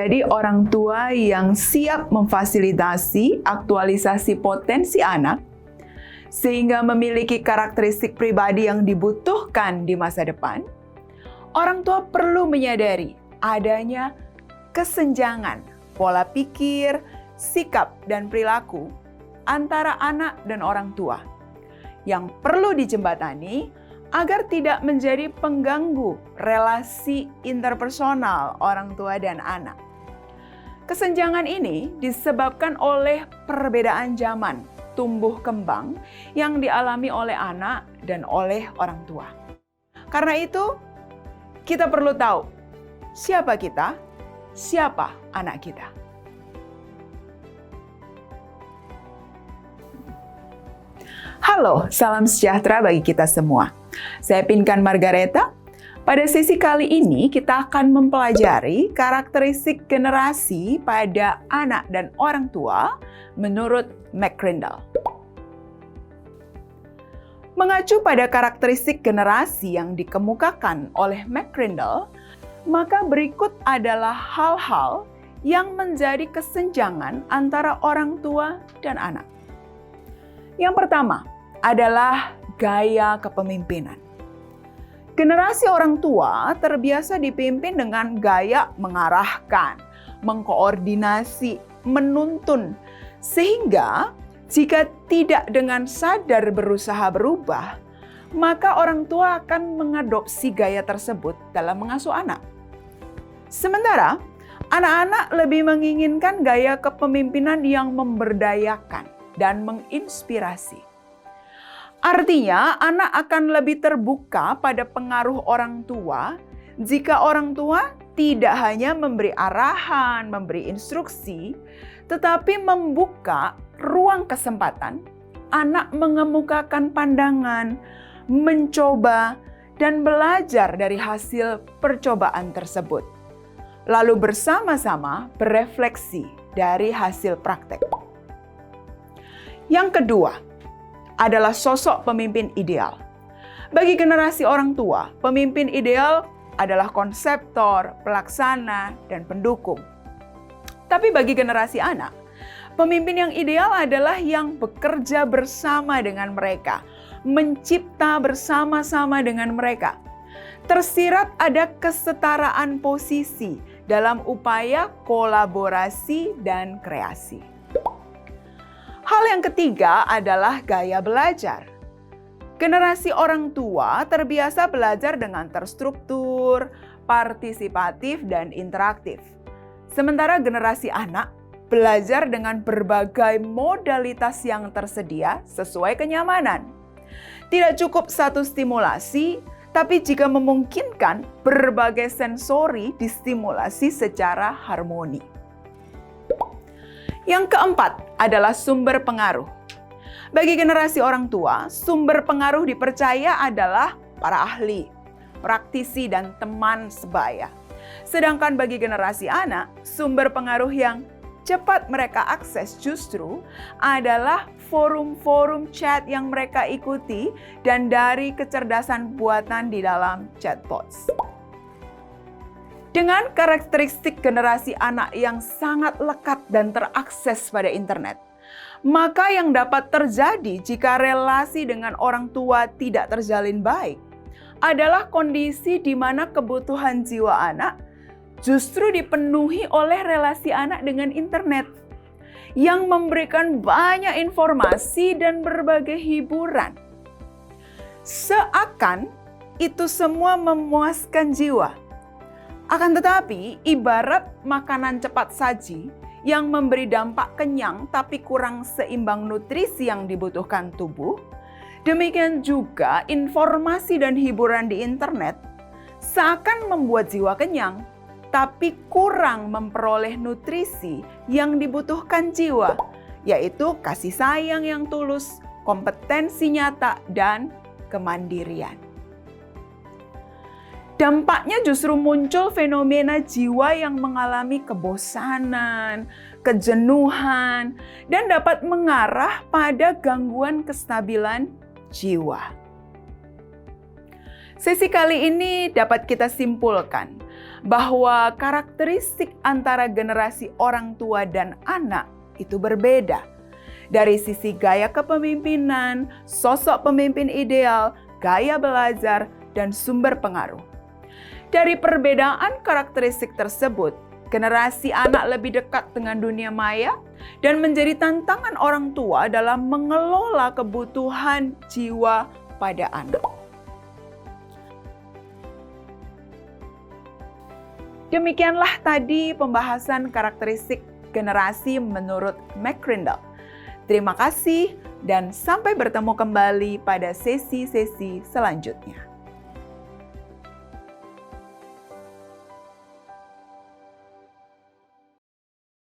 menjadi orang tua yang siap memfasilitasi aktualisasi potensi anak, sehingga memiliki karakteristik pribadi yang dibutuhkan di masa depan, orang tua perlu menyadari adanya kesenjangan pola pikir, sikap, dan perilaku antara anak dan orang tua yang perlu dijembatani agar tidak menjadi pengganggu relasi interpersonal orang tua dan anak. Kesenjangan ini disebabkan oleh perbedaan zaman tumbuh kembang yang dialami oleh anak dan oleh orang tua. Karena itu, kita perlu tahu siapa kita, siapa anak kita. Halo, salam sejahtera bagi kita semua. Saya Pinkan Margareta. Pada sesi kali ini kita akan mempelajari karakteristik generasi pada anak dan orang tua menurut McCrindle. Mengacu pada karakteristik generasi yang dikemukakan oleh McCrindle, maka berikut adalah hal-hal yang menjadi kesenjangan antara orang tua dan anak. Yang pertama adalah gaya kepemimpinan. Generasi orang tua terbiasa dipimpin dengan gaya mengarahkan, mengkoordinasi, menuntun, sehingga jika tidak dengan sadar berusaha berubah, maka orang tua akan mengadopsi gaya tersebut dalam mengasuh anak. Sementara, anak-anak lebih menginginkan gaya kepemimpinan yang memberdayakan dan menginspirasi. Artinya, anak akan lebih terbuka pada pengaruh orang tua jika orang tua tidak hanya memberi arahan, memberi instruksi, tetapi membuka ruang kesempatan anak mengemukakan pandangan, mencoba, dan belajar dari hasil percobaan tersebut. Lalu bersama-sama berefleksi dari hasil praktek. Yang kedua adalah sosok pemimpin ideal. Bagi generasi orang tua, pemimpin ideal adalah konseptor, pelaksana, dan pendukung. Tapi bagi generasi anak, pemimpin yang ideal adalah yang bekerja bersama dengan mereka, mencipta bersama-sama dengan mereka. Tersirat ada kesetaraan posisi dalam upaya kolaborasi dan kreasi. Hal yang ketiga adalah gaya belajar. Generasi orang tua terbiasa belajar dengan terstruktur, partisipatif, dan interaktif. Sementara generasi anak belajar dengan berbagai modalitas yang tersedia sesuai kenyamanan. Tidak cukup satu stimulasi, tapi jika memungkinkan, berbagai sensori distimulasi secara harmoni. Yang keempat adalah sumber pengaruh. Bagi generasi orang tua, sumber pengaruh dipercaya adalah para ahli, praktisi, dan teman sebaya. Sedangkan bagi generasi anak, sumber pengaruh yang cepat mereka akses justru adalah forum-forum chat yang mereka ikuti dan dari kecerdasan buatan di dalam chatbots. Dengan karakteristik generasi anak yang sangat lekat dan terakses pada internet, maka yang dapat terjadi jika relasi dengan orang tua tidak terjalin baik adalah kondisi di mana kebutuhan jiwa anak justru dipenuhi oleh relasi anak dengan internet yang memberikan banyak informasi dan berbagai hiburan. Seakan itu semua memuaskan jiwa. Akan tetapi, ibarat makanan cepat saji yang memberi dampak kenyang tapi kurang seimbang nutrisi yang dibutuhkan tubuh, demikian juga informasi dan hiburan di internet seakan membuat jiwa kenyang, tapi kurang memperoleh nutrisi yang dibutuhkan jiwa, yaitu kasih sayang yang tulus, kompetensi nyata, dan kemandirian. Dampaknya justru muncul fenomena jiwa yang mengalami kebosanan, kejenuhan, dan dapat mengarah pada gangguan kestabilan jiwa. Sesi kali ini dapat kita simpulkan bahwa karakteristik antara generasi orang tua dan anak itu berbeda. Dari sisi gaya kepemimpinan, sosok pemimpin ideal, gaya belajar, dan sumber pengaruh. Dari perbedaan karakteristik tersebut, generasi anak lebih dekat dengan dunia maya dan menjadi tantangan orang tua dalam mengelola kebutuhan jiwa pada anak. Demikianlah tadi pembahasan karakteristik generasi menurut McCrindle. Terima kasih dan sampai bertemu kembali pada sesi-sesi selanjutnya.